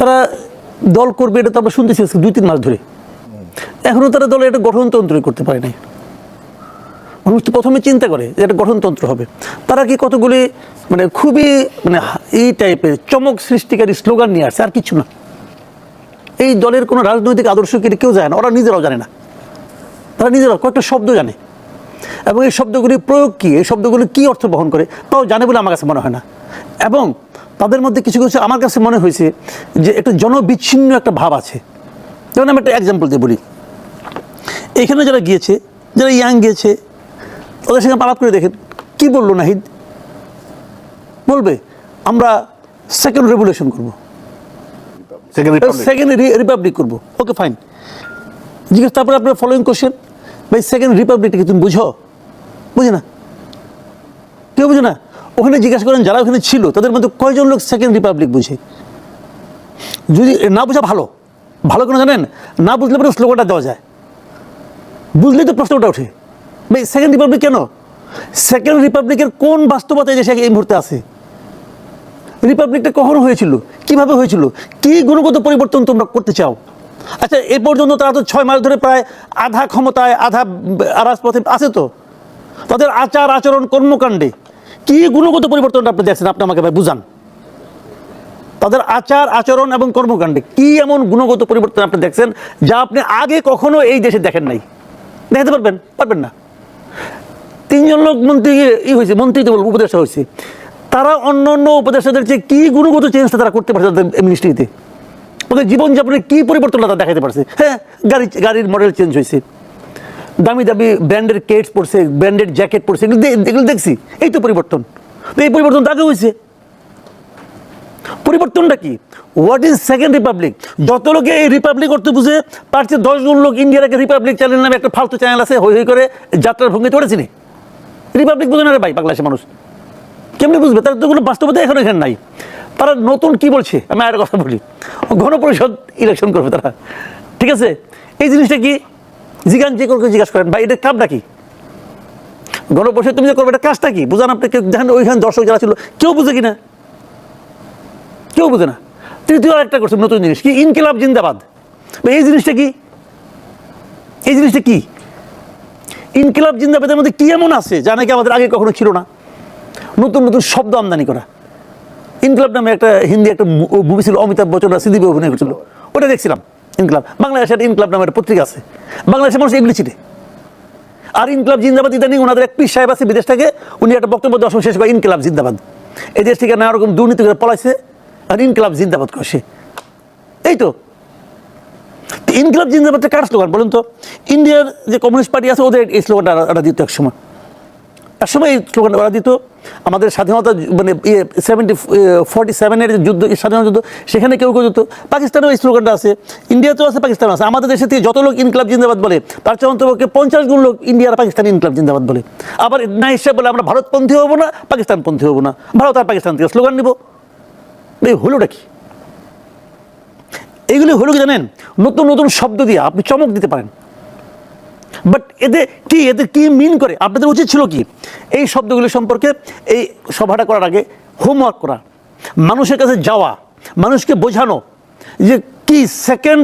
তারা দল করবে, এটা তো আমরা শুনতেছি 2-3 মাস ধরে। এখনও তারা দলে একটা গঠনতন্ত্রই করতে পারে নাই। মানুষ তো প্রথমে চিন্তা করে যে একটা গঠনতন্ত্র হবে। তারা কি কতগুলি মানে খুবই মানে এই টাইপের চমক সৃষ্টিকারী স্লোগান নিয়ে আসছে, আর কিছু না। এই দলের কোনো রাজনৈতিক আদর্শ কি কেউ জানে না, ওরা নিজেরাও জানে না। তারা নিজেরাও কয়েকটা শব্দ জানে, এবং এই শব্দগুলির প্রয়োগ কী, এই শব্দগুলি কী অর্থ বহন করে তাও জানে বলে আমার কাছে মনে হয় না। এবং তাদের মধ্যে কিছু কিছু আমার কাছে মনে হয়েছে যে একটা জনবিচ্ছিন্ন একটা ভাব আছে। যেমন আমি একটা এক্সাম্পল দিয়ে বলি, এখানে যারা গিয়েছে, যারা ইয়াং গিয়েছে, ওদের সঙ্গে আলাপ করে দেখেন কি বললো নাহিদ। বলবে আমরা সেকেন্ড রেভলিউশন করবো, সেকেন্ড রিপাবলিক করবো। ওকে ফাইন, জিজ্ঞেস তারপরে আপনার ফলোয়িং কোশ্চেন, ভাই সেকেন্ড রিপাবলিকটাকে তুমি বুঝো? বুঝে না, কেউ বুঝে না। ওখানে জিজ্ঞাসা করেন যারা ওখানে ছিল তাদের মধ্যে কয়জন লোক সেকেন্ড রিপাবলিক বুঝে? যদি না বোঝা ভালো, ভালো কেন জানেন? না বুঝলে পরে স্লোগানটা দেওয়া যায়, বুঝলেই তো প্রশ্নটা ওঠে, ভাই সেকেন্ড রিপাবলিক কেন? সেকেন্ড রিপাবলিকের কোন বাস্তবতায় দেশে এই মুহূর্তে আছে? রিপাবলিকটা কখন হয়েছিল, কিভাবে হয়েছিল, কি গুণগত পরিবর্তন তোমরা করতে চাও? আচ্ছা, এ পর্যন্ত তারা তো 6 মাস ধরে প্রায় আধা ক্ষমতায় আধা রাজপথে আছে, তো তাদের আচার আচরণ কর্মকাণ্ডে কি গুণগত পরিবর্তনটা আপনি দেখছেন? আপনি আমাকে ভাই বুঝান, তাদের আচার আচরণ এবং কর্মকাণ্ডে কি এমন গুণগত পরিবর্তন আপনি দেখছেন যা আপনি আগে কখনো এই দেশে দেখেন নাই? দেখাতে পারবেন? পারবেন না। 3 জন লোক মন্ত্রী হয়েছে, মন্ত্রী তো বলবো উপদেষ্টা হয়েছে, তারা অন্য অন্য উপদেষ্টাদের চেয়ে কি গুণগত চেঞ্জটা তারা করতে পারছে তাদের মিনিস্ট্রিতে? ওদের জীবনযাপনের কি পরিবর্তনটা তারা দেখাতে পারছে? হ্যাঁ, গাড়ির মডেল চেঞ্জ হয়েছে, দামি দামি ব্র্যান্ডের কেটস পরছে, ব্র্যান্ডেড জ্যাকেট পরছে, এগুলো দেখছি। এই তো পরিবর্তন। তো এই পরিবর্তন আগে হয়েছে। পরিবর্তনটা কি? What is second Republic? যত লোকে এই রিপাবলিক করতে বুঝে তার চেয়ে 10 জন লোক ইন্ডিয়ার একটা রিপাবলিক চ্যানেল নামে একটা ফালতু চ্যানেল আছে, হই হই করে যাত্রার ভঙ্গিতে উঠেছি নি। রিপাবলিক বুঝে না রে ভাই, বাংলাদেশের মানুষ কেমনি বুঝবে? তার তো কোনো বাস্তবতা এখন এখানে নাই। তারা নতুন কি বলছে, আমি আর কথা বলি, গণপরিষদ ইলেকশন করবে তারা, ঠিক আছে? এই জিনিসটা কি যে কাউকে জিজ্ঞাসা করেন, ভাই এটা কামটা কি? গণপরিষদ তুমি যে করবে এটা কাজটা কি বুঝান আপনি? দেখেন ওইখানে দর্শক যারা ছিল কেউ বুঝে কিনা? কেউ বুঝে না। তৃতীয় একটা করছে নতুন জিনিস, কি ইনকিলাব জিন্দাবাদ। এই জিনিসটা কি? এই জিনিসটা কি? ইনকিলাব জিন্দাবাদের মধ্যে কি এমন আছে যা নাকি আমাদের আগে কখনো ছিল না? নতুন নতুন শব্দ আমদানি করা। ইনকিলাব নামে একটা হিন্দি একটা মুভি ছিল, অমিতাভ বচ্চন সিদ্দিকী অভিনয় করছিল, ওটা দেখছিলাম। ইনকিলাব, বাংলাদেশের ইনকিলাব নামের একটা পত্রিকা আছে, বাংলাদেশের মানুষ এগুলি চিনে। আর ইনকিলাব জিন্দাবাদ ইদানিং ওনাদের এক পীর সাহেব আছে বিদেশ থেকে, উনি একটা বক্তব্য দর্শন শেষ করে ইনকিলাব জিন্দাবাদ, এই দেশ থেকে নানা রকম দুর্নীতি করে পলাইছে আর ইনকিলাব জিন্দাবাদ করছে। এই তো ইনকিলাব জিন্দাবাদটা কার স্লোগান বলুন তো? ইন্ডিয়ার যে কমিউনিস্ট পার্টি আছে ওদের এই স্লোগানটা দিত এক সময় এই স্লোগানটা ওরা দিত। আমাদের স্বাধীনতা মানে 47-এর যুদ্ধ, স্বাধীনতা যুদ্ধ, সেখানে কেউ কেউ দিত। পাকিস্তানেও এই স্লোগানটা আছে, ইন্ডিয়াতেও আছে, পাকিস্তানেও আছে। আমাদের দেশে থেকে যত লোক ইনকিলাব জিন্দাবাদ বলে তার চেয়ে অন্তপক্ষে 50 গুণ লোক ইন্ডিয়ার পাকিস্তানি ইনকিলাব জিন্দাবাদ বলে। আবার না হিসাব বলে আমরা ভারতপন্থী হবো না, পাকিস্তানপন্থী হবো না, ভারত আর পাকিস্তান থেকে স্লোগান নিব। এই হলোটা কি? এইগুলি হলো কি জানেন? নতুন নতুন শব্দ দিয়ে আপনি চমক দিতে পারেন, বাট এতে কি মিন করে? আপনাদের উচিত ছিল কি এই শব্দগুলি সম্পর্কে এই সভাটা করার আগে হোমওয়ার্ক করা, মানুষের কাছে যাওয়া, মানুষকে বোঝানো যে কি সেকেন্ড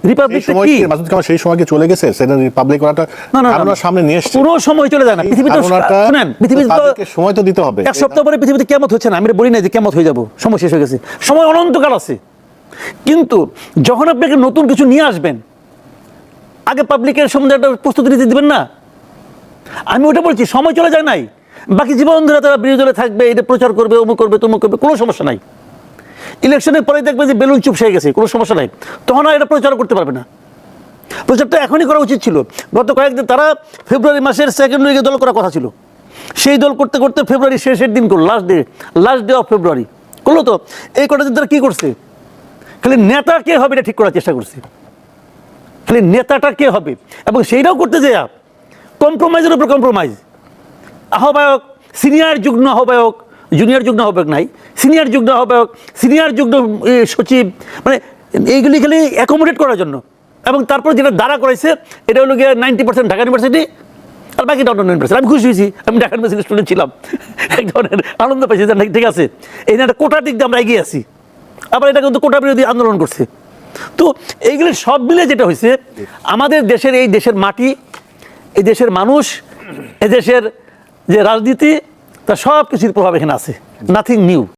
রিপাবলিক কি। সেই সময় কি চলে গেছে সেকেন্ড রিপাবলিক করাটা? না, সামনে নিয়ে এসেছে। পুরো সময় চলে যায় না। পৃথিবীতে শুনেন, পৃথিবীতে সময় তো দিতে হবে। 1 সপ্তাহ পরে পৃথিবীতে কিয়ামত হচ্ছে না, আমি বলি না যে কিয়ামত হয়ে যাবো, সময় শেষ হয়ে গেছে, সময় অনন্তকাল আছে। কিন্তু যখন আপনাকে নতুন কিছু নিয়ে আসবেন, আগে পাবলিকের সম্বন্ধে একটা প্রস্তুতি নিতে দিবেন না? আমি ওটা বলছি, সময় চলে যায় নাই, বাকি জীবন ধরে তারা বিরোধী দলে থাকবে, এটা প্রচার করবে, অমুক করবে, তমুক করবে, কোনো সমস্যা নাই। ইলেকশনের পরে দেখবে যে বেলুন চুপ হয়ে গেছে, কোনো সমস্যা নাই, তখন আর এটা প্রচার করতে পারবে না। প্রচারটা এখনই করা উচিত ছিল। গত কয়েকদিন তারা ফেব্রুয়ারি মাসের 2nd উইকে দল করার কথা ছিল, সেই দল করতে করতে ফেব্রুয়ারি শেষের দিন করলো, লাস্ট ডে অফ ফেব্রুয়ারি করলো। তো এই কটা দিন তারা কী করছে? খালি নেতা কে হবে এটা ঠিক করার চেষ্টা করছে, খালি নেতাটা কে হবে, এবং সেইটাও করতে যায় কম্প্রোমাইজের উপর কম্প্রোমাইজ। আহ্বায়ক, সিনিয়র যুগ্ম আহ্বায়ক, জুনিয়র যুগ্ম আহ্বায়ক নাই, সিনিয়র যুগ্ম আহ্বায়ক, সিনিয়র যুগ্ম সচিব, মানে এইগুলি খালি অ্যাকোমোডেট করার জন্য। এবং তারপর যেটা দ্বারা করাইছে এটা হলো গিয়ে 90% ঢাকা ইউনিভার্সিটি, আর বাকিটা অন্য ইউনিভার্সিটি। আমি খুশি হয়েছি, আমি ঢাকা ইউনিভার্সিটির স্টুডেন্ট ছিলাম, এক ধরনের আনন্দ পাইছি, ঠিক আছে, এই একটা কোটার দিক দিয়ে আমরা এগিয়ে আছি, আবার এটা কিন্তু কোটা বিরোধী আন্দোলন করছে। তো এইগুলো সব মিলে যেটা হয়েছে, আমাদের দেশের এই দেশের মাটি, এই দেশের মানুষ, এই দেশের যে রাজনীতি, তার সব কিছুর প্রভাব এখানে আছে, নাথিং নিউ।